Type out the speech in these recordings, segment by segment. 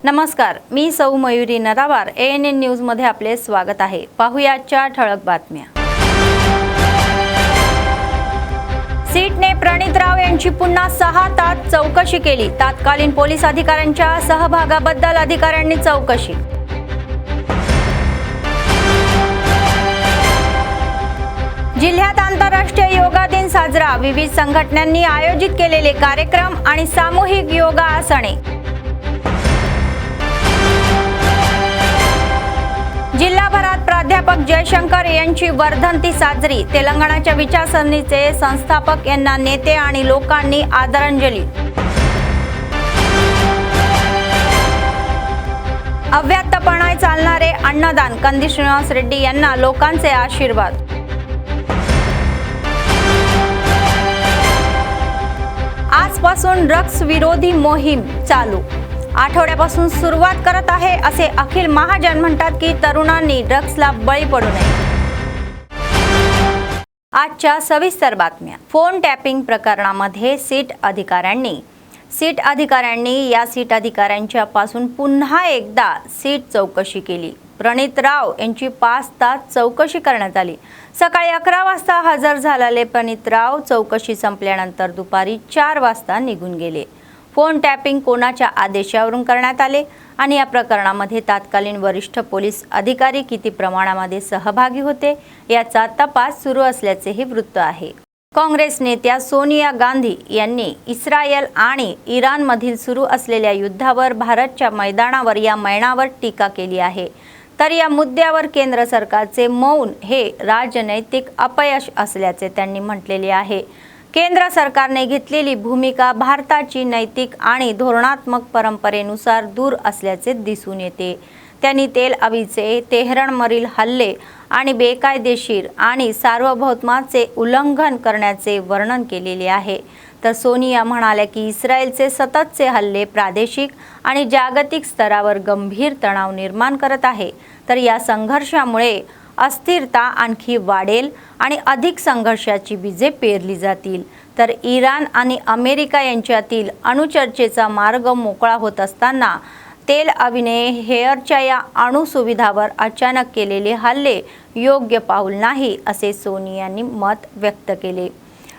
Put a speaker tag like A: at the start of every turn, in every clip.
A: नमस्कार, मी सौ Mayuri नरावार. ANN news मध्ये आपले स्वागत आहे. पाहुयाच्या ठळक बातम्या. सीटने प्रणित राव यांची पुन्हा 6 तास चौकशी केली. तत्कालीन पोलीस अधिकाऱ्यांच्या सहभागाबद्दल अधिकाऱ्यांनी चौकशी. जिल्ह्यात आंतरराष्ट्रीय योगा दिन साजरा. विविध संघटनांनी आयोजित केलेले कार्यक्रम आणि सामूहिक योगा आसने. जिल्हाभरात प्राध्यापक जयशंकर यांची वर्धंती साजरी. तेलंगणाच्या विचारसरणीचे संस्थापक यांना नेते आणि लोकांनी आदरांजली. अव्याहतपणे चालणारे अन्नदान. कंदी श्रीनिवास रेड्डी यांना लोकांचे आशीर्वाद. आजपासून ड्रग्स विरोधी मोहीम चालू. आठवड्यापासून सुरुवात करत आहे असे अखिल महाजन म्हणतात की तरुणांनी ड्रग्सला बळी पडू नये. आजच्या सविस्तर बातम्या. फोन टॅपिंग प्रकरणामध्ये सीट अधिकाऱ्यांनी या सीट अधिकाऱ्यांच्या पासून पुन्हा एकदा सीट चौकशी केली. प्रणित राव यांची 5 तास चौकशी करण्यात आली. सकाळी 11 वाजता हजर झालेले प्रणित राव चौकशी संपल्यानंतर दुपारी 4 वाजता निघून गेले. फोन टॅपिंग कोणाच्या आदेशावरून करण्यात आले आणि या प्रकरणामध्ये तत्कालीन वरिष्ठ पोलीस अधिकारी किती प्रमाणामध्ये सहभागी होते याचा तपास सुरू असल्याचेही वृत्त आहे. काँग्रेस नेत्या सोनिया गांधी यांनी इस्रायल आणि इराणमधील सुरू असलेल्या युद्धावर भारतच्या मैदानावर टीका केली आहे. तर या मुद्द्यावर केंद्र सरकारचे मौन हे राजनैतिक अपयश असल्याचे त्यांनी म्हटलेले आहे. केंद्र सरकारने घेतलेली भूमिका भारताची नैतिक आणि धोरणात्मक परंपरेनुसार दूर असल्याचे दिसून येते. त्यांनी तेल अवीवचे तेहरानवरील हल्ले आणि बेकायदेशीर आणि सार्वभौमाचे उल्लंघन करण्याचे वर्णन केलेले आहे. तर सोनिया म्हणाल्या की इस्रायलचे सततचे हल्ले प्रादेशिक आणि जागतिक स्तरावर गंभीर तणाव निर्माण करत आहे. तर या संघर्षामुळे अस्थिरता आणखी वाढेल आणि अधिक संघर्षाची बीजे पेरली जातील. तर इराण आणि अमेरिका यांच्यातील अणुचर्चेचा मार्ग मोकळा होत असताना तेल अवीवने हेरच्या या अणुसुविधावर अचानक केलेले हल्ले योग्य पाऊल नाही असे सोनियांनी मत व्यक्त केले.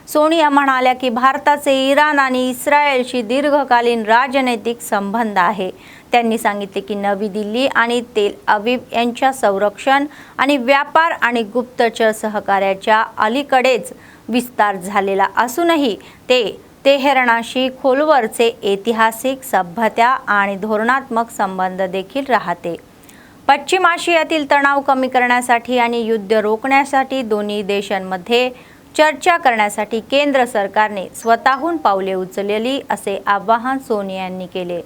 A: सोनिया म्हणाल्या की भारताचे इराण आणि इस्रायलशी दीर्घकालीन राजनैतिक संबंध आहे. त्यांनी सांगितले की नवी दिल्ली आणि तेल अवीव यांच्या संरक्षण आणि व्यापार आणि गुप्तचर सहकार्याच्या अलीकडेच विस्तार झालेला असूनही ते तेहरानाशी खोलवरचे ऐतिहासिक, सभ्यता आणि धोरणात्मक संबंध देखील राहते. पश्चिम आशियातील तणाव कमी करण्यासाठी आणि युद्ध रोखण्यासाठी दोन्ही देशांमध्ये चर्चा करण्यासाठी केंद्र सरकारने स्वतःहून पावले उचलली असे आवाहन सोनिया यांनी केले.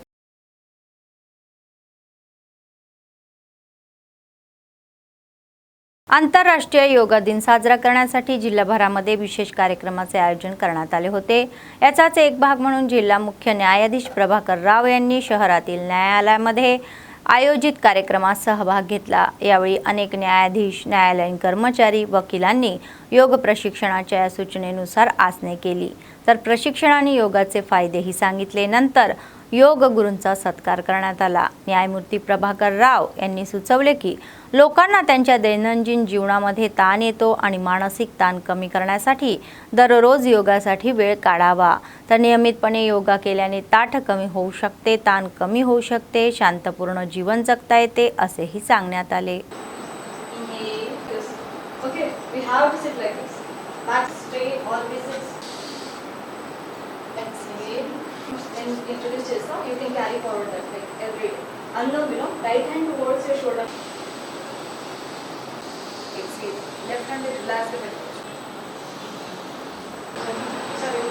A: आंतरराष्ट्रीय योगा दिन साजरा करण्यासाठी जिल्हाभरामध्ये विशेष कार्यक्रमाचे आयोजन करण्यात आले होते. याचाच एक भाग म्हणून जिल्हा मुख्य न्यायाधीश प्रभाकर राव यांनी शहरातील न्यायालयामध्ये आयोजित कार्यक्रमात सहभाग घेतला. यावेळी अनेक न्यायाधीश, न्यायालयीन कर्मचारी, वकिलांनी योग प्रशिक्षणाच्या या सूचनेनुसार आसने केली. तर प्रशिक्षणाने योगाचे फायदेही सांगितले. नंतर योग गुरूंचा सत्कार करण्यात आला. न्यायमूर्ती प्रभाकर राव यांनी सुचवले की लोकांना त्यांच्या दैनंदिन जीवनामध्ये ताण येतो आणि मानसिक ताण कमी करण्यासाठी दररोज योगासाठी वेळ काढावा. तर नियमितपणे योगा केल्याने ताठ कमी होऊ शकते, ताण कमी होऊ शकते, शांतपूर्ण जीवन जगता येते असेही सांगण्यात आले.
B: Introduce yourself, you can carry forward that like every day. Right hand towards your shoulder. Exhale. Left hand is relaxed a bit. Sorry.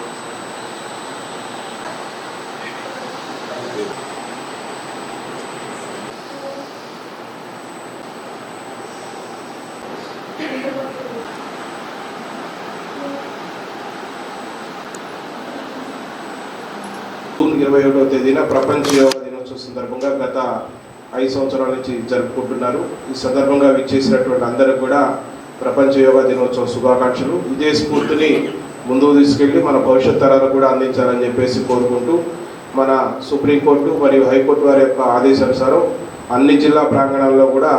C: June 21వ తేదీన ప్రపంచ యోగా దినోత్సవం సందర్భంగా గత 5 సంవత్సరాల నుంచి జరుపుకుంటున్నారు. ఈ సందర్భంగా విచ్చేసినటువంటి అందరూ కూడా ప్రపంచ యోగా దినోత్సవ శుభాకాంక్షలు. ఇదే స్ఫూర్తిని ముందుకు తీసుకెళ్ళి మన భవిష్యత్ తరాలకు కూడా అందించాలని చెప్పేసి కోరుకుంటూ మన సుప్రీంకోర్టు మరియు హైకోర్టు వారి యొక్క ఆదేశానుసారం అన్ని జిల్లా ప్రాంగణాల్లో కూడా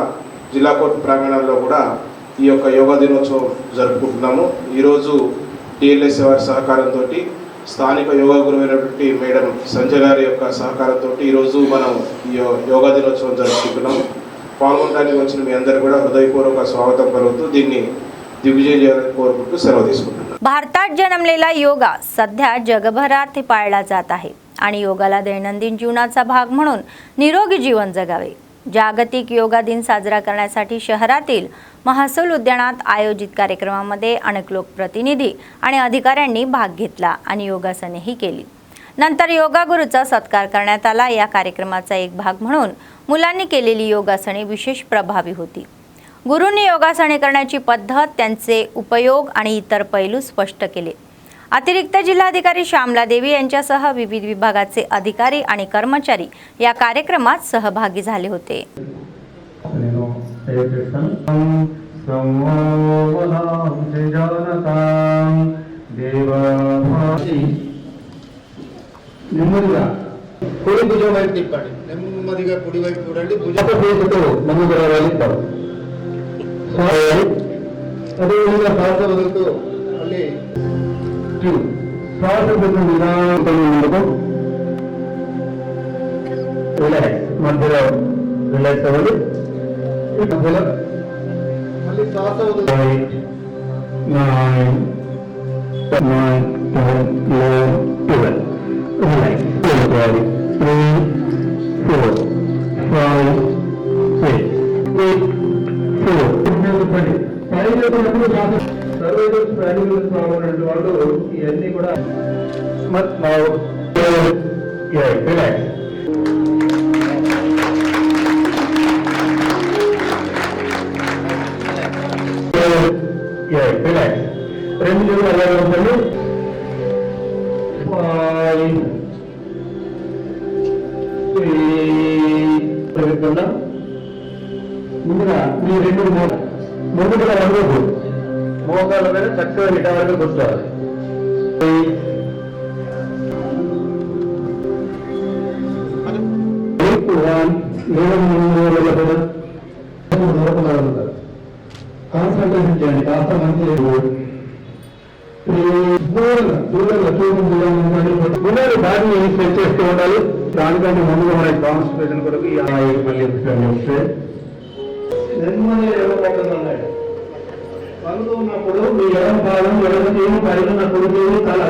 C: జిల్లా కోర్టు ప్రాంగణాల్లో కూడా ఈ యొక్క యోగా దినోత్సవం జరుపుకుంటున్నాము. ఈరోజు టిఎల్ఎస్ వారి సహకారంతో స్థానిక యోగా గురువైనటువంటి మేడం సంజయ్ గారి యొక్క సహకారంతో ఈరోజు మనం ఈ యోగా దినోత్సవం జరుపుకుంటున్నాము. పాల్గొనడానికి వచ్చిన మీ అందరూ కూడా హృదయపూర్వక స్వాగతం పలుకుతూ దీన్ని दिग्विजय చేయాలని కోరుకుంటూ సెలవు తీసుకుంటున్నాను.
A: भारतात जन्मलेला योगा सध्या जगभरात पाळला जात आहे आणि योगाला दैनंदिन जीवनाचा भाग म्हणून निरोगी जीवन जगावे. जागतिक योगा दिन साजरा करण्यासाठी शहरातील महसूल उद्यानात आयोजित कार्यक्रमामध्ये अनेक लोकप्रतिनिधी आणि अधिकाऱ्यांनी भाग घेतला आणि योगासनेही केली. नंतर योगा गुरुचा सत्कार करण्यात आला. या कार्यक्रमाचा एक भाग म्हणून मुलांनी केलेली योगासने विशेष प्रभावी होती. गुरूंनी योगासने करण्याची पद्धत, त्यांचे उपयोग आणि इतर पैलू स्पष्ट केले. अतिरिक्त जिल्हाधिकारी श्यामला देवी यांच्यासह विविध विभागाचे अधिकारी आणि कर्मचारी या कार्यक्रमात सहभागी झाले होते.
D: నెమ్మదిగా కుడి వైపు చూడండి. భుజంతో అదేవిధంగా శ్వాస వదులుతూ మళ్ళీ శ్వాస ముందుకు రిలాక్స్, మధ్యలో రిలాక్స్ అవ్వాలి. మధ్యలో మళ్ళీ శ్వాస వదులుతూ 9 10 11 12 రిలాక్స్ 3 4 5 6 వాళ్ళు ఇవన్నీ కూడా రెండు జరుగులు అలాగే ఉంటుంది. ముందుగా మీ రెండు ముందు కూడా రంగు మోకాళ్ళ మీద చక్కగా నిట వరకు కూర్చోవాలి. కాన్సన్ట్రేషన్ చేయండి. కాస్త మంచి దూరంగా బాడీని స్ట్రెచ్ చేస్తూ ఉండాలి. దానికంటే ముందుగా మనకి కాన్సన్ట్రేషన్ కొరకు మళ్ళీ వస్తే నెమ్మదిగా ఎవరు పనులు ఉన్నప్పుడు మీ ఎడం భాగం ఎడం చేయి పైనప్పుడు తల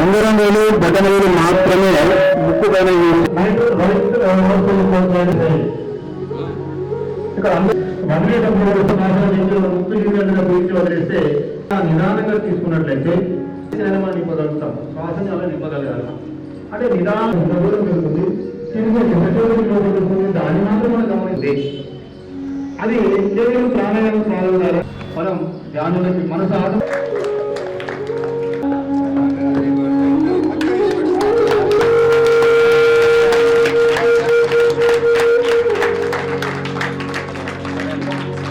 D: ఉంగరం వేలు బటన్ వేలు మాత్రమే ముక్కు పైన ఇక్కడ వదిలేటప్పుడు ముక్కు యూనియన్గా పీల్చి వదిలేస్తే నిదానంగా తీసుకున్నట్లయితే మనం నింపగలుగుతాం. శ్వాసని అలా నింపగలగాలి. అంటే నిదానం దూరం వెళ్తుంది, తిరిగి వెళ్తుంది. దాన్ని మాత్రం మనం గమనించి అది కేవలం ప్రాణాయామం ప్రారంభాలు మనం ధ్యానంలోకి మనసు ఆదం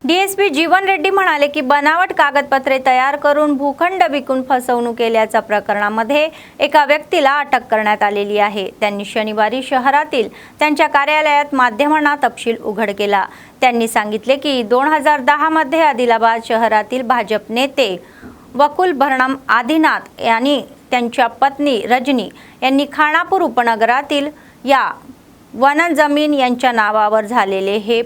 A: डीएसपी जीवन रेड्डी म्हणाले की बनावट कागदपत्रे तयार करून भूखंड विकून फसवणूक केल्याच्या प्रकरणामध्ये एका व्यक्तीला अटक करण्यात आलेली आहे. त्यांनी शनिवारी शहरातील त्यांच्या कार्यालयात माध्यमांना तपशील उघड केला. त्यांनी सांगितले की 2010 मध्ये आदिलाबाद शहरातील भाजप नेते वकुल भरणम आदिनाथ यांनी त्यांच्या पत्नी रजनी यांनी खानापूर उपनगरातील या वन जमीन यांच्या नावावर झालेले हे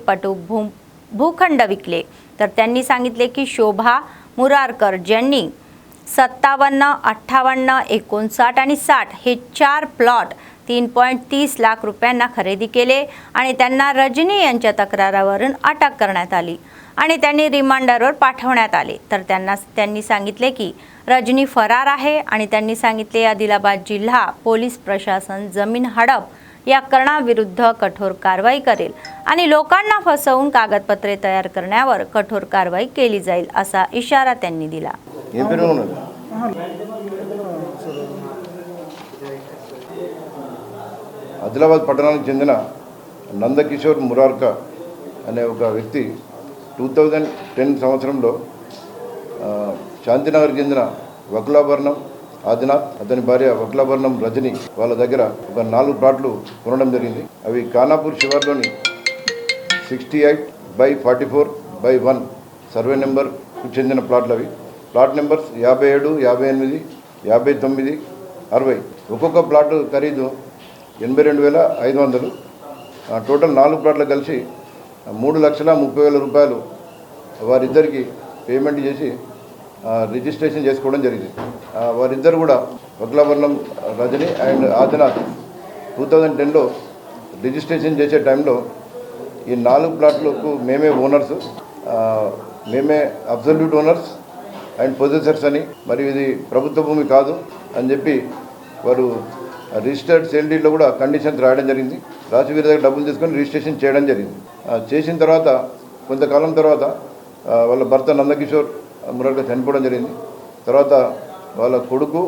A: भूखंड विकले. तर त्यांनी सांगितले की शोभा मुरारकर ज्यांनी 57, 58, 59 आणि 60 हे 4 प्लॉट 3.30 लाख रुपयांना खरेदी केले आणि त्यांना रजनी यांच्या तक्रारावरून अटक करण्यात आली आणि त्यांनी रिमांडरवर पाठवण्यात आले. तर त्यांनी सांगितले की रजनी फरार आहे आणि त्यांनी सांगितले आदिलाबाद जिल्हा पोलीस प्रशासन जमीन हडप या करण्याविरुद्ध कठोर कारवाई करेल आणि लोकांना फसवून कागदपत्रे तयार करण्यावर कठोर कारवाई केली जाईल असा इशारा त्यांनी दिला.
E: ఆదిలాబాద్ పట్టణానికి చెందిన నందకిషోర్ మురార్కా అనే ఒక వ్యక్తి 2010 సంవత్సరంలో శాంతినగర్కి చెందిన వకులాభరణం ఆదినాథ్, అతని భార్య వక్లాభరణం రజని వాళ్ళ దగ్గర ఒక 4 ప్లాట్లు కొనడం జరిగింది. అవి ఖానాపూర్ శివార్లోని 68/44/1 సర్వే నెంబర్కు చెందిన ప్లాట్లు. అవి ప్లాట్ నెంబర్స్ 57, 58, 59, 60. ఒక్కొక్క ప్లాట్ ఖరీదు 82,500. టోటల్ 4 ప్లాట్లు కలిసి 3,30,000 రూపాయలు వారిద్దరికి పేమెంట్ చేసి రిజిస్ట్రేషన్ చేసుకోవడం జరిగింది. వారిద్దరు కూడా వక్లాభరణం రజని అండ్ ఆదినాథ్ 2010లో రిజిస్ట్రేషన్ చేసే టైంలో ఈ 4 ప్లాట్లకు మేమే ఓనర్స్, మేమే అబ్సల్యూట్ ఓనర్స్ అండ్ పొజెసర్స్ అని, మరియు ఇది ప్రభుత్వ భూమి కాదు అని చెప్పి వారు రిజిస్టర్డ్ సేల్ డీడ్లో కూడా కండిషన్స్ రాయడం జరిగింది. రాసి వీరి దగ్గర డబ్బులు తీసుకొని రిజిస్ట్రేషన్ చేయడం జరిగింది. చేసిన తర్వాత కొంతకాలం తర్వాత వాళ్ళ భర్త నందకిషోర్ మురార్క చనిపోవడం జరిగింది. తర్వాత వాళ్ళ కొడుకు,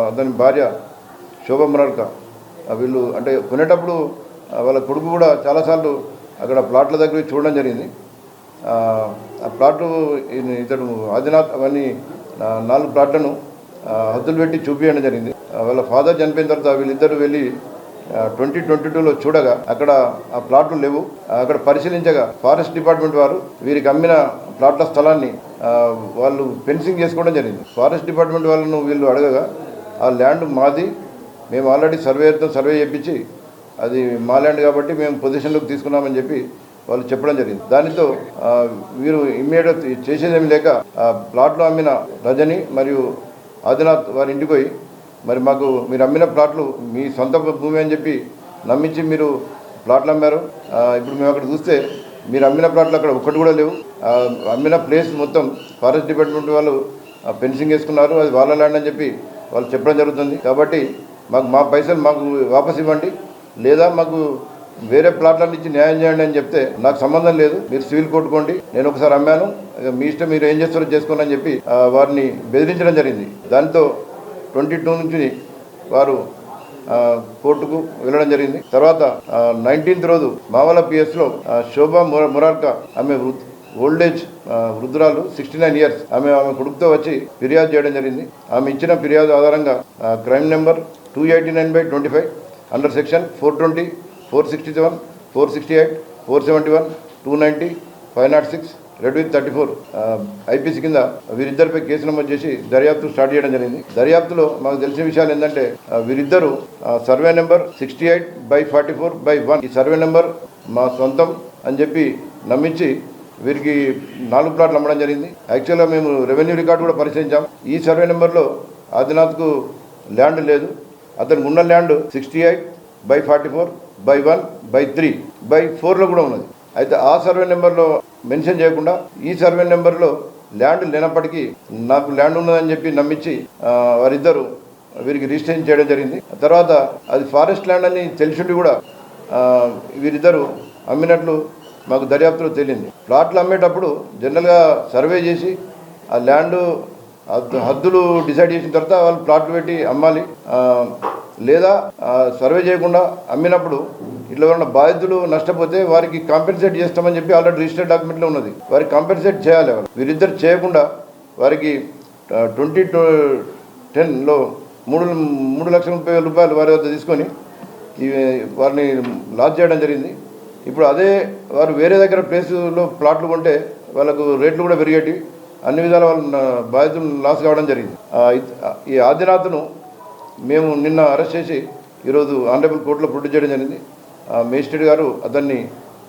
E: అతని భార్య శోభ మురార్క, వీళ్ళు అంటే కొనేటప్పుడు వాళ్ళ కొడుకు కూడా చాలాసార్లు అక్కడ ప్లాట్ల దగ్గర చూడడం జరిగింది. ఆ ప్లాట్లు ఇతడు ఆదినాథ్ అవన్నీ 4 ప్లాట్లను హద్దులు పెట్టి చూపించడం జరిగింది. వాళ్ళ ఫాదర్ చనిపోయిన తర్వాత వీళ్ళిద్దరూ వెళ్ళి 2022లో చూడగా అక్కడ ఆ ప్లాట్లు లేవు. అక్కడ పరిశీలించగా ఫారెస్ట్ డిపార్ట్మెంట్ వారు వీరికి అమ్మిన ప్లాట్ల స్థలాన్ని వాళ్ళు ఫెన్సింగ్ చేసుకోవడం జరిగింది. ఫారెస్ట్ డిపార్ట్మెంట్ వాళ్ళను వీళ్ళు అడగగా ఆ ల్యాండ్ మాది, మేము ఆల్రెడీ సర్వేయర్తో సర్వే చేయించి అది మా ల్యాండ్ కాబట్టి మేము పొజిషన్లోకి తీసుకున్నామని చెప్పి వాళ్ళు చెప్పడం జరిగింది. దానితో వీరు ఇమ్మీడియట్ చేసేదేమి లేక ప్లాట్లు అమ్మిన రజని మరియు ఆదినాథ్ వారి ఇంటికి పోయి, మరి మాకు మీరు అమ్మిన ప్లాట్లు మీ సొంత భూమి అని చెప్పి నమ్మించి మీరు ప్లాట్లు అమ్మారు. ఇప్పుడు మేము అక్కడ చూస్తే మీరు అమ్మిన ప్లాట్లు అక్కడ ఒక్కటి కూడా లేవు. అమ్మిన ప్లేస్ మొత్తం ఫారెస్ట్ డిపార్ట్మెంట్ వాళ్ళు ఫెన్సింగ్ వేసుకున్నారు, అది వాళ్ళ ల్యాండ్ అని చెప్పి వాళ్ళు చెప్పడం జరుగుతుంది. కాబట్టి మాకు మా పైసలు మాకు వాపస్ ఇవ్వండి, లేదా మాకు వేరే ప్లాట్లను ఇచ్చి న్యాయం చేయండి అని చెప్తే, నాకు సంబంధం లేదు, మీరు సివిల్ కొట్టుకోండి, నేను ఒకసారి అమ్మాను, మీ ఇష్టం, మీరు ఏం చేస్తారో చేసుకోండి అని చెప్పి వారిని బెదిరించడం జరిగింది. దాంతో 22 నుంచి వారు కోర్టుకు వెళ్ళడం జరిగింది. తర్వాత 19th రోజు మావల పిఎస్లో శోభ మురార్క, ఆమె ఓల్డేజ్ వృద్ధురాలు 69 years, ఆమె కొడుకుతో వచ్చి ఫిర్యాదు చేయడం జరిగింది. ఆమె ఇచ్చిన ఫిర్యాదు ఆధారంగా crime number 289/25 under section 420, 467, 468, 471, 290, 506, red with 34 IPC కింద వీరిద్దరిపై కేసు నమోదు చేసి దర్యాప్తు స్టార్ట్ చేయడం జరిగింది. దర్యాప్తులో మాకు తెలిసిన విషయాలు ఏంటంటే, వీరిద్దరూ సర్వే నెంబర్ 68/44/1 ఈ సర్వే నెంబర్ మా సొంతం అని చెప్పి నమ్మించి వీరికి 4 ప్లాట్లు అమ్మడం జరిగింది. యాక్చువల్గా మేము రెవెన్యూ రికార్డు కూడా పరిశీలించాం. ఈ సర్వే నెంబర్లో ఆదినాథ్కు ల్యాండ్ లేదు. అతనికి ఉన్న ల్యాండ్ 68/44/1/3/4లో కూడా ఉన్నది. అయితే ఆ సర్వే నెంబర్లో మెన్షన్ చేయకుండా ఈ సర్వే నెంబర్లో ల్యాండ్ లేనప్పటికీ నాకు ల్యాండ్ ఉన్నదని చెప్పి నమ్మించి వారిద్దరూ వీరికి రిజిస్ట్రేషన్ చేయడం జరిగింది. తర్వాత అది ఫారెస్ట్ ల్యాండ్ అని తెలిసిండి కూడా వీరిద్దరూ అమ్మినట్లు మాకు దర్యాప్తులో తేలింది. ప్లాట్లు అమ్మేటప్పుడు జనరల్గా సర్వే చేసి ఆ ల్యాండ్ హద్దులు డిసైడ్ చేసిన తర్వాత వాళ్ళు ప్లాట్లు పెట్టి అమ్మాలి, లేదా సర్వే చేయకుండా అమ్మినప్పుడు ఇట్లా ఎవరైనా బాధితులు నష్టపోతే వారికి కాంపెన్సేట్ చేస్తామని చెప్పి ఆల్రెడీ రిజిస్టర్డ్ డాక్యుమెంట్లో ఉన్నది. వారికి కాంపెన్సేట్ చేయాలి. వీరిద్దరు చేయకుండా వారికి 2010లో 3,30,000 రూపాయలు వారి వద్ద తీసుకొని వారిని లాస్ చేయడం జరిగింది. ఇప్పుడు అదే వారు వేరే దగ్గర ప్లేసులో ప్లాట్లు కొంటే వాళ్ళకు రేట్లు కూడా పెరిగేటివి, అన్ని విధాల వాళ్ళ బాధితులు లాస్ కావడం జరిగింది. ఈ ఆదినాథ్ను మేము నిన్న అరెస్ట్ చేసి ఈరోజు ఆనరబుల్ కోర్టులో ప్రొడ్యూస్ చేయడం జరిగింది. మేజిస్ట్రేట్ గారు అతన్ని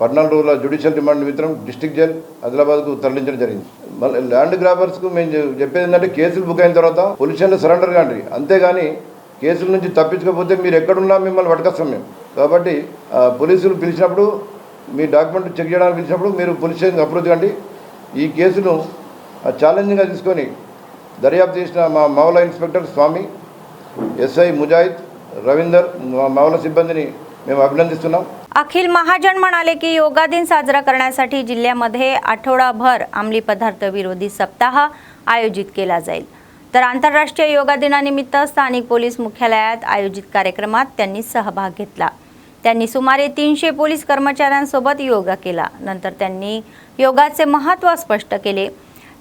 E: 14 రోజుల జ్యుడిషియల్ రిమాండ్ నిమిత్తం డిస్ట్రిక్ట్ జైల్ ఆదిలాబాద్కు తరలించడం జరిగింది. మళ్ళీ ల్యాండ్ గ్రాబర్స్కు మేము చెప్పేది ఏంటంటే, కేసులు బుక్ అయిన తర్వాత పోలీస్ స్టేషన్లో సరెండర్ కాండి, అంతేగాని కేసుల నుంచి తప్పించకపోతే మీరు ఎక్కడున్నా మిమ్మల్ని పట్టుకొస్తాం మేము. కాబట్టి పోలీసులు పిలిచినప్పుడు, మీ డాక్యుమెంట్ చెక్ చేయడానికి పిలిచినప్పుడు మీరు పోలీస్ స్టేషన్కి అప్రోచ్ కండి. ఈ కేసును ఛాలెంజింగ్గా తీసుకొని దర్యాప్తు చేసిన మా మావల ఇన్స్పెక్టర్ స్వామి, एसआई मुजाहिद, रविंदर, मावला सिब्बंदीनी మేము అభినందిస్తున్నాం.
A: अखिल महाजन म्हणाले की योगा दिन साजरा करण्यासाठी जिल्ह्यामध्ये आठवडाभर अंमली पदार्थ विरोधी सप्ताह आयोजित केला जाईल. तर आंतरराष्ट्रीय योगा दिनानिमित्त स्थानिक पोलीस मुख्यालयात आयोजित कार्यक्रमात त्यांनी सहभाग घेतला. त्यांनी सुमारे 300 पोलीस कर्मचाऱ्यांसोबत योगा केला. नंतर त्यांनी योगाचे महत्त्व स्पष्ट केले.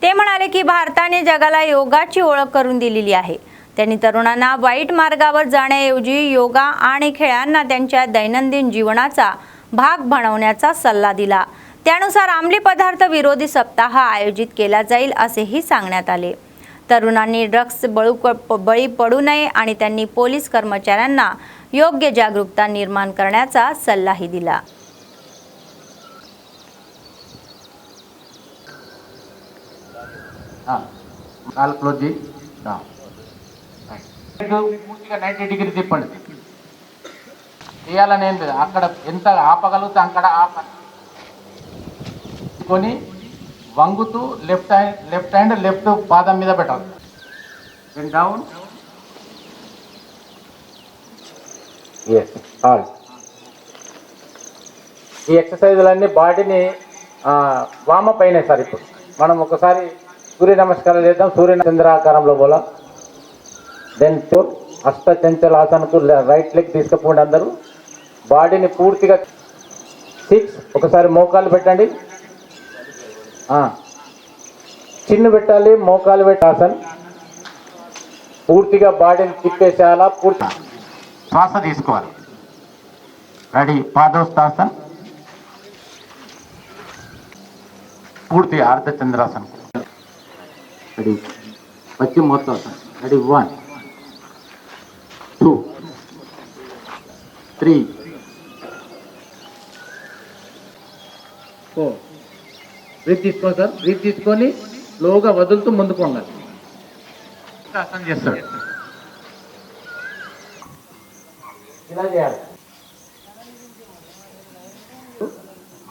A: ते म्हणाले की भारताने जगाला योगाची ओळख करून दिलेली आहे. त्यांनी तरुणांना वाईट मार्गावर जाण्याऐवजी योगा आणि खेळांना त्यांच्या दैनंदिन जीवनाचा भाग बनवण्याचा सल्ला दिला. त्यानुसार अंमली पदार्थ विरोधी सप्ताह आयोजित केला जाईल असेही सांगण्यात आले. तरुणांनी ड्रग्स बळी पडू नये आणि त्यांनी पोलीस कर्मचाऱ्यांना योग्य जागरूकता निर्माण करण्याचा सल्लाही दिला.
F: కాల్ క్లోజ్ చేయి పూర్తిగా 90 డిగ్రీ తిప్పండి. చేయాలని ఏం లేదు, అక్కడ ఎంత ఆపగలిగితే అక్కడ ఆపని వంగుతూ లెఫ్ట్ హ్యాండ్ లెఫ్ట్ పాదం మీద పెట్టాలి. డౌన్ ఈ ఎక్సర్సైజులన్నీ బాడీని వామప్ అయినాయి సార్. ఇప్పుడు మనం ఒకసారి సూర్య నమస్కారాలు చేద్దాం. సూర్య చంద్రాకారంలో పోలా. దెన్ అష్ట చంచల ఆసనకు రైట్ లెగ్ తీసుకుపోండి. అందరూ బాడీని పూర్తిగా 6 ఒకసారి మోకాలు పెట్టండి. చిన్ను పెట్టాలి, మోకాలు పెట్టి ఆసన్ పూర్తిగా బాడీని తిప్పేసేయాలా. పూర్తి శ్వాస తీసుకోవాలి. రెడీ. పాదోస్తాసన్ పూర్తి అర్ధచంద్రాసన్. రెడీ. పశ్చిమ మోత్తాసన్. రెడీ. 1 2 3 4. బ్రీత్ తీసుకోండి సార్. బ్రీత్ తీసుకొని స్లోగా వదులుతూ ముందుకు ఉండాలి. ఆసనం చేస్తాడు. ఇలా చేయాలి.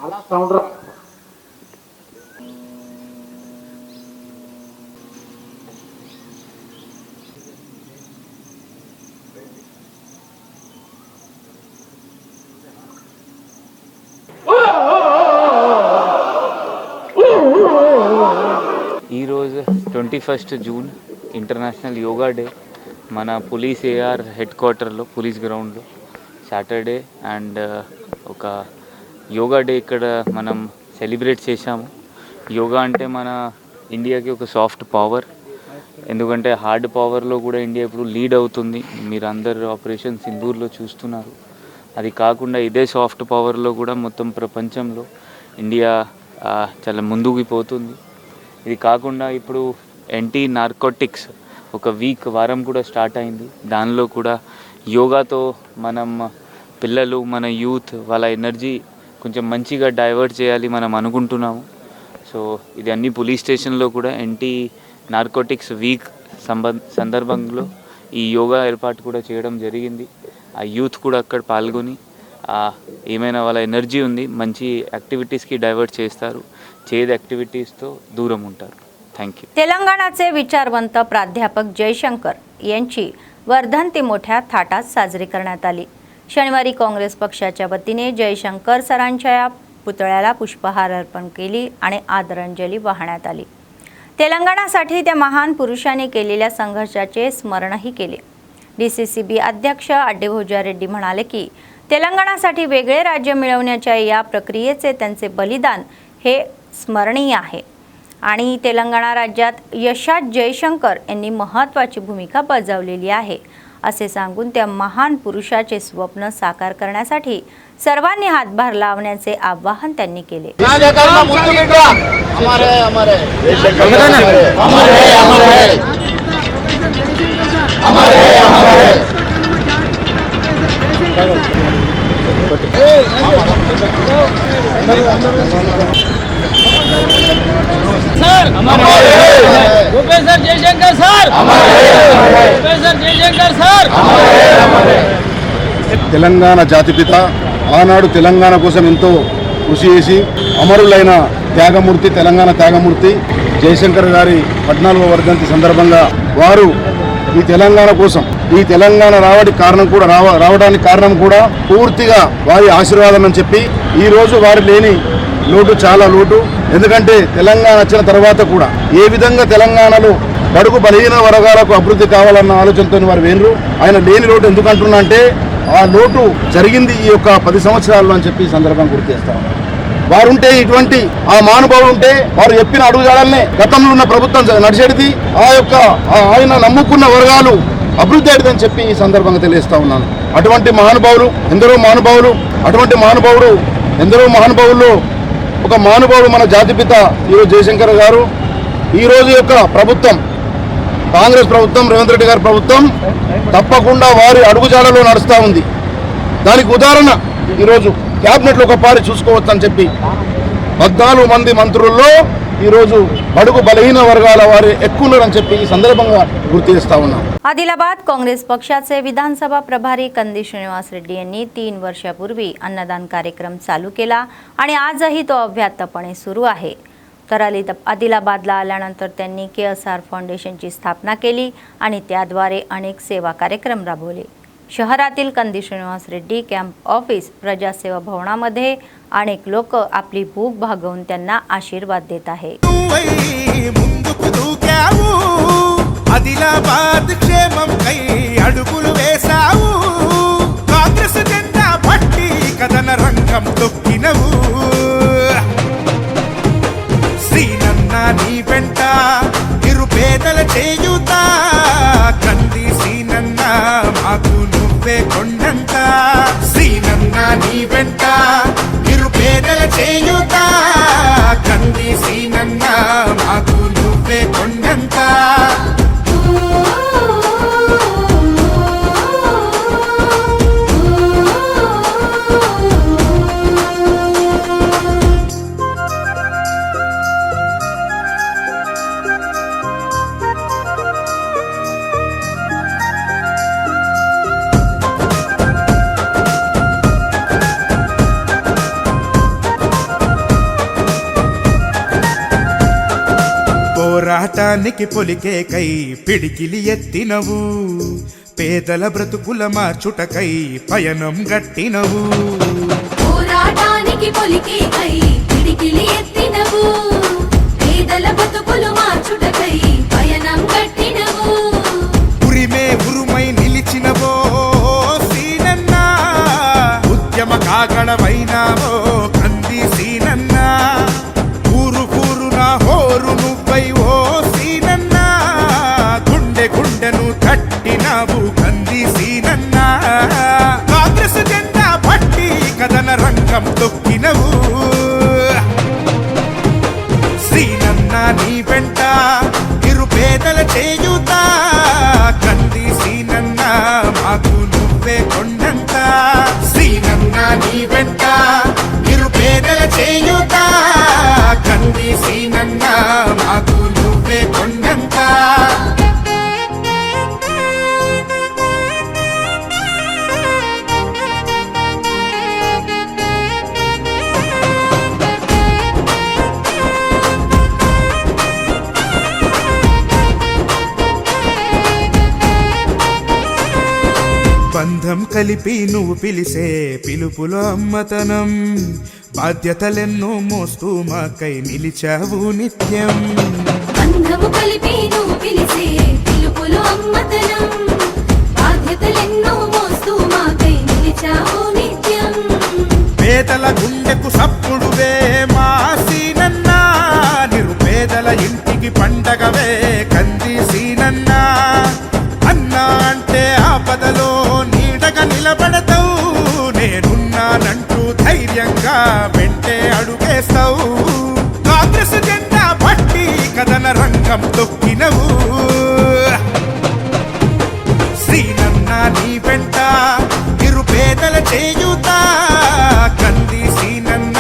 F: అలా సౌండ్
G: ఈరోజు 21 జూన్ ఇంటర్నేషనల్ యోగా డే. మన పోలీస్ ఏఆర్ హెడ్ క్వార్టర్లో పోలీస్ గ్రౌండ్లో సాటర్డే అండ్ ఒక యోగా డే ఇక్కడ మనం సెలబ్రేట్ చేశాము. యోగా అంటే మన ఇండియాకి ఒక సాఫ్ట్ పవర్. ఎందుకంటే హార్డ్ పవర్లో కూడా ఇండియా ఇప్పుడు లీడ్ అవుతుంది. మీరు అందరు ఆపరేషన్ సింధూర్లో చూస్తున్నారు. అది కాకుండా ఇదే సాఫ్ట్ పవర్లో కూడా మొత్తం ప్రపంచంలో ఇండియా చాలా ముందుకు పోతుంది. ఇది కాకుండా ఇప్పుడు యాంటీ నార్కోటిక్స్ ఒక వారం కూడా స్టార్ట్ అయింది. దానిలో కూడా యోగాతో మనం పిల్లలు, మన యూత్ వాళ్ళ ఎనర్జీ కొంచెం మంచిగా డైవర్ట్ చేయాలి మనం అనుకుంటున్నాము. సో ఇది అన్ని పోలీస్ స్టేషన్లో కూడా యాంటీ నార్కోటిక్స్ వీక్ సందర్భంలో ఈ యోగా ఏర్పాటు కూడా చేయడం జరిగింది. ఆ యూత్ కూడా అక్కడ పాల్గొని ఏమైనా వాళ్ళ ఎనర్జీ ఉంది మంచి యాక్టివిटीजकी डायवर्ट చేస్తారు. చేదు యాక్టివిటీస్తో దూరం ఉంటారు. थँक्यू.
A: तेलंगणाचे विचारवंत प्राध्यापक जयशंकर यांची वर्धंती मोठ्या थाटात साजरी करण्यात आली. शनिवारी काँग्रेस पक्षाच्या वतीने जयशंकर सरांच्या पुतळ्याला पुष्पहार अर्पण केली आणि आदरांजली वाहण्यात आली. तेलंगणासाठी त्या महान पुरुषांनी केलेल्या संघर्षाचे स्मरणही केले. DCCB अध्यक्ष अड्डेभोजा रेड्डी म्हणाले की तेलंगणासाठी वेगळे राज्य मिळवण्याच्या या प्रक्रियेचे त्यांचे बलिदान हे स्मरणीय आहे आणि तेलंगणा राज्यात यशात जयशंकर यांनी महत्त्वाची भूमिका बजावलेली आहे असे सांगून त्या महान पुरुषाचे स्वप्न साकार करण्यासाठी सर्वांनी हातभार लावण्याचे आवाहन त्यांनी केले.
H: Professor Jaishankar sir, professor Jaishankar sir.
I: Telangana జాతిపిత ఆనాడు తెలంగాణ కోసం ఎంతో కృషి చేసి అమరులైన త్యాగమూర్తి, తెలంగాణ త్యాగమూర్తి జయశంకర్ గారి 14వ వర్ధంతి సందర్భంగా వారు ఈ తెలంగాణ కోసం, ఈ తెలంగాణ రావడానికి కారణం కూడా పూర్తిగా వారి ఆశీర్వాదం అని చెప్పి, ఈరోజు వారు లేని లోటు చాలా లోటు. ఎందుకంటే తెలంగాణ వచ్చిన తర్వాత కూడా ఏ విధంగా తెలంగాణలో బడుగు బలహీన వర్గాలకు అభివృద్ధి కావాలన్న ఆలోచనతో వారు వేనరు. ఆయన లేని లోటు ఎందుకంటున్నా అంటే ఆ లోటు జరిగింది ఈ యొక్క 10 సంవత్సరాల్లో అని చెప్పి ఈ సందర్భం గుర్తు చేస్తాం. వారుంటే ఇటువంటి ఆ మహానుభావులు ఉంటే వారు చెప్పిన అడుగుజాడల్నే గతంలో ఉన్న ప్రభుత్వం నడిచేది ఆయన నమ్ముకున్న వర్గాలు అభివృద్ధి అయ్యేదని చెప్పి ఈ సందర్భంగా తెలియజేస్తా ఉన్నాను. అటువంటి మహానుభావులు ఎందరో మహానుభావులు ఒక మహానుభావుడు మన జాతిపిత ఈరోజు జయశంకర్ గారు. ఈరోజు యొక్క ప్రభుత్వం కాంగ్రెస్ ప్రభుత్వం, రేవంత్ రెడ్డి గారి ప్రభుత్వం తప్పకుండా వారి అడుగుజాడలో నడుస్తూ ఉంది. దానికి ఉదాహరణ ఈరోజు క్యాబినెట్లో ఒక పారి చూసుకోవచ్చని చెప్పి 14 మంది మంత్రుల్లో ఈరోజు బడుగు బలహీన వర్గాల వారు ఎక్కువ ఉన్నారని చెప్పి ఈ संदर्भांगा गुर्तु చేస్తా ఉన్నాం.
A: आदिलाबाद काँग्रेस पक्षाचे विधानसभा प्रभारी कंदी श्रीनिवास रेड्डी यांनी 3 वर्षापूर्वी अन्नदान कार्यक्रम चालू केला आणि आजही तो अव्याहतपणे सुरू आहे. तर आदिलाबादला आल्यानंतर त्यांनी KSR फाउंडेशनची स्थापना केली आणि त्याद्वारे अनेक सेवा कार्यक्रम राबवले. शहरातील कंदी श्रीनिवास रेड्डी कॅम्प ऑफिस प्रजासेवा भवनामध्ये अनेक लोक आपली भूक भागवून त्यांना आशीर्वाद देत आहे.
J: ఆదిలాబాద్ క్షేమం కై అడుగులు వేసావు, కాంగ్రెస్ జెండా పట్టి కథన రంగం తొక్కినవు. శ్రీనన్న నీ వెంట నిరుపేదల చేయుత, కంది శ్రీనన్న మాకు నువ్వే కొండంత. శ్రీనన్న నీ వెంట నిరుపేదల చేయుత, కంది శ్రీనన్న మాకు నువ్వే కొండంత. పోరాటానికి పొలికే కై పిడికిలి ఎత్తినవు, పేదల బ్రతుకుల మార్చుటకై పయనం గట్టినవు.
K: పోరాటానికి పొలికే కై పిడికిలి ఎత్తినవు, పేదల బ్రతుకులు మార్చుటకై పయనం గట్టినవు.
J: ఉరిమే ఉరుమై నిలిచినవో సీనన్న, ఉద్యమ కాగడమైనావో కంది సీనన్న. ఊరు ఊరున హోరు నువ్వై ఓ సీనన్న, గుండె గుండెను తట్టినావు కంది సీనన్న. కాంగ్రెస్ జెండా పట్టి కథన రంగం తొక్కినవు. శ్రీనన్న నీ వెంట నిరుపేదల చేయుత, కంది సీనన్న మాకు నువ్వే కొండంత. శ్రీనన్న నీ వెంట నిరుపేదల చేయుత, కంది సీనన్న మాకు నువ్వే కొండంత. బంధం కలిపి నువ్వు పిలిసే పిలుపులో అమ్మతనం, బాధ్యతలెన్నో మోస్తూ మాకై నిలిచావు నిత్యం.
K: బంధము కలిపి నువ్వు పిలిసే పిలుపులో అమ్మతనం, బాధ్యతలెన్నో మోస్తూ మాకై నిలిచావు నిత్యం.
J: పేదల గుండెకు సప్పుడువే మా సీనన్న, నిరుపేదల ఇంటికి పండగవే కంది సీనన్న. అన్నా అంటే ఆపదలో నీడగా నిలబడతావు, నేనున్నానంటూ ధైర్యంగా వెంటే అడుగేస్తావు. కాంగ్రెస్ జెండా పట్టి కథన రంగం తొక్కినవు. శ్రీనన్న నీ వెంట నిరుపేదల చేయుత, కంది శ్రీనన్న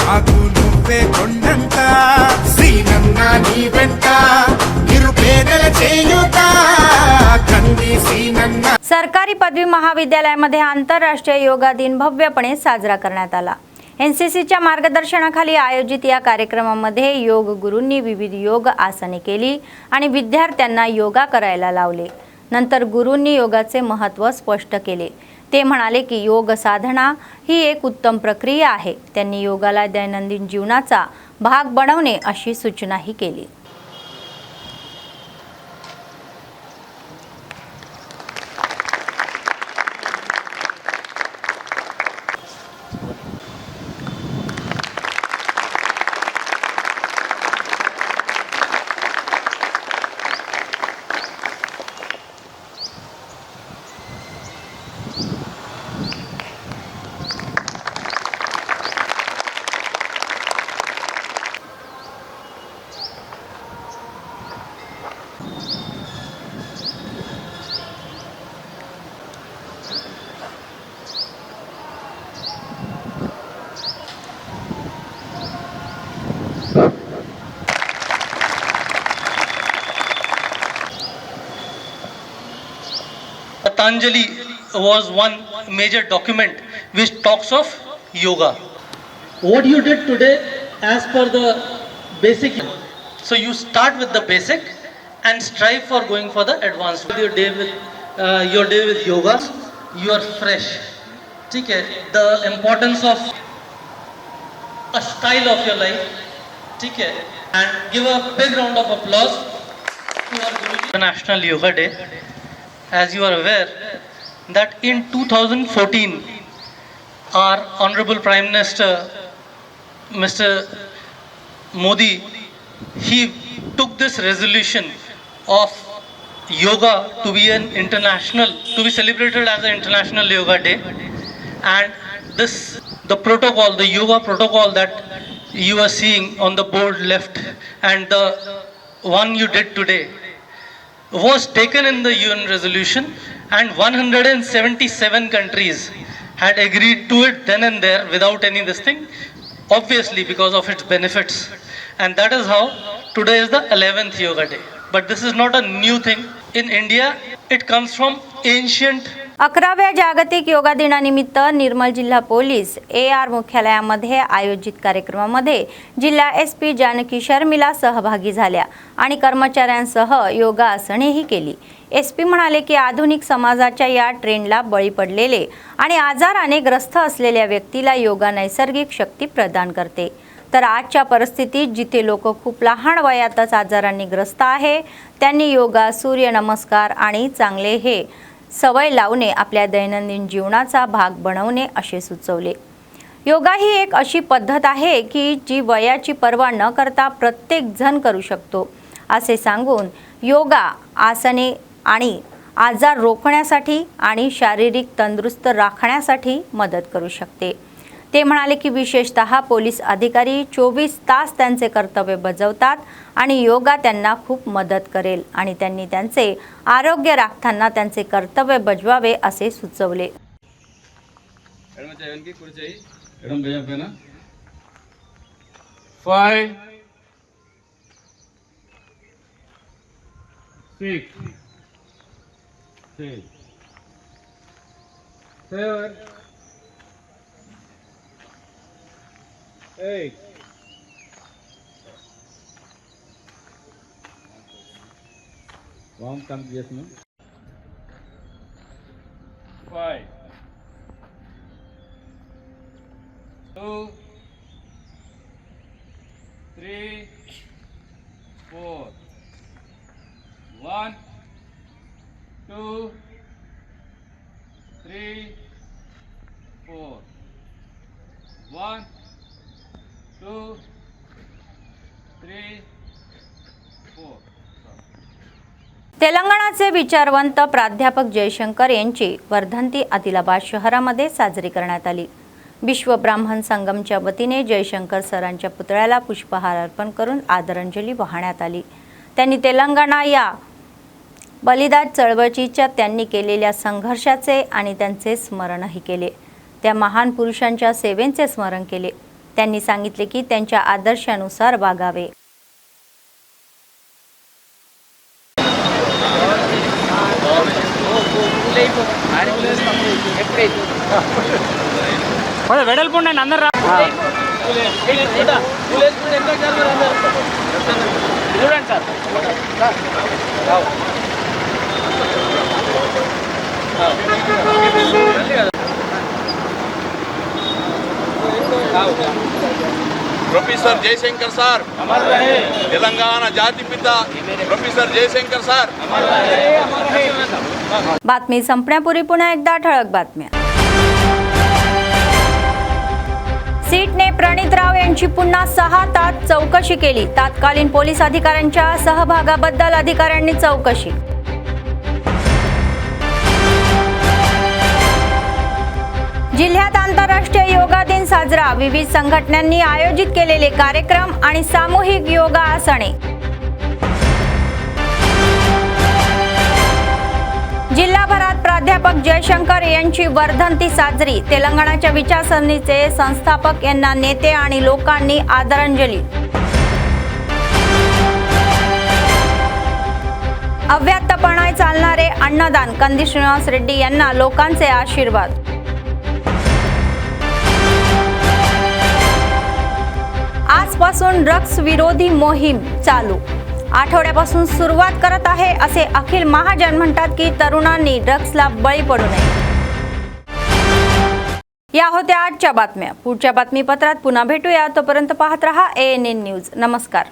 J: మాకు నువ్వే కొండంత. శ్రీనన్న నీ వెంట నిరుపేదల చేయుత, కంది శ్రీనన్న.
A: सरकारी पदवी महाविद्यालयामध्ये आंतरराष्ट्रीय योगा दिन भव्यपणे साजरा करण्यात आला. NCCच्या मार्गदर्शनाखाली आयोजित या कार्यक्रमामध्ये योग गुरूंनी विविध योग आसने केली आणि विद्यार्थ्यांना योगा करायला लावले. नंतर गुरूंनी योगाचे महत्त्व स्पष्ट केले. ते म्हणाले की योग साधना ही एक उत्तम प्रक्रिया आहे. त्यांनी योगाला दैनंदिन जीवनाचा भाग बनवणे अशी सूचनाही केली.
H: Patanjali was one major document which talks of yoga. What you did today as per the basic, so you start with the basic and strive for going for the advanced. Your day with yoga, you are fresh. Okay, the importance of a style of your life. Okay, and give a big round of applause to our Guruji. International Yoga Day. As you are aware that in 2014 our Honorable Prime Minister Mr. Modi, he took this resolution of yoga to be to be celebrated as an International Yoga Day, and the yoga protocol that you are seeing on the board left and the one you did today was taken in the UN resolution, and 177 countries had agreed to it then and there without any this thing, obviously because of its benefits, and that is how today is the 11th Yoga Day. But this is not a new thing in India. It comes from ancient.
A: 11व्या जागतिक योगा दिनानिमित्त निर्मल जिल्हा police AR मुख्यालयामध्ये आयोजित कार्यक्रमामध्ये जिल्हा SP Janaki Sharmila सहभागी झाल्या आणि कर्मचाऱ्यांसह योगासनेही केली. SP म्हणाले की आधुनिक समाजाच्या या ट्रेंडला बळी पडलेले आणि आजाराने ग्रस्त असलेल्या व्यक्तीला योगा नैसर्गिक शक्ती प्रदान करते. तर आजच्या परिस्थितीत जिथे लोक खूप लहान वयातच आजारांनी ग्रस्त आहे त्यांनी योगा, सूर्यनमस्कार आणि चांगले हे सवय लावणे आपल्या दैनंदिन जीवनाचा भाग बनवणे असे सुचवले. योगा ही एक अशी पद्धत आहे की जी वयाची पर्वा न करता प्रत्येक जण करू शकतो असे सांगून योगा आसने आणि आजार रोखण्यासाठी आणि शारीरिक तंदुरुस्त राखण्यासाठी मदत करू शकते. ते म्हणाले की विशेषतः पोलीस अधिकारी 24 तास त्यांचे कर्तव्य बजावतात आणि योगा त्यांना खूप मदत करेल आणि त्यांनी त्यांचे आरोग्य राखताना त्यांचे कर्तव्य बजावावे असे सुचवले.
L: Warm come yes no. 5 2 3 4 1 2 3 4 1 2 3 4.
A: तेलंगणाचे विचारवंत प्राध्यापक जयशंकर यांची वर्धंती आदिलाबाद शहरामध्ये साजरी करण्यात आली. विश्व ब्राह्मण संगमच्या वतीने जयशंकर सरांच्या पुतळ्याला पुष्पहार अर्पण करून आदरांजली वाहण्यात आली. त्यांनी तेलंगणा या बलिदान चळवळीच्या त्यांनी केलेल्या संघर्षाचे आणि त्यांचे स्मरणही केले. त्या महान पुरुषांच्या सेवेचे स्मरण केले. त्यांनी सांगितले की त्यांच्या आदर्शानुसार वागावे.
H: వెడల్పుండే అందరు చూడండి sir.
M: Professor Jayashankar sir Telangana జాతిపిత ప్రొफेसर जयशंकर सर.
A: बातमी संपण्यापूर्वी पुन्हा एकदा ठळक बातम्या. सीटने प्रणित राव यांची पुन्हा 6 तास चौकशी केली. तत्कालीन पोलीस अधिकाऱ्यांच्या सहभागाबद्दल अधिकाऱ्यांनी चौकशी. जिल्ह्यात आंतरराष्ट्रीय योगा दिन साजरा. विविध संघटनांनी आयोजित केलेले कार्यक्रम आणि सामूहिक योगा आसने. जिल्हाभरात प्राध्यापक जयशंकर यांची वर्धंती साजरी. तेलंगणाच्या विचारसरणीचे संस्थापक यांना नेते आणि लोकांनी आदरांजली. अव्याहतपणे चालणारे अन्नदान. कंदी श्रीनिवास रेड्डी यांना लोकांचे आशीर्वाद. आजपासून ड्रग्स विरोधी मोहीम चालू. आठवड्यापासून सुरुवात करत आहे असे अखिल महाजन म्हणतात की तरुणांनी ड्रग्सला बळी पडू नये. या होत्या आजच्या बातम्या. पुढच्या बातमीपत्रात पुन्हा भेटूया. तोपर्यंत पाहत रहा ANN न्यूज. नमस्कार.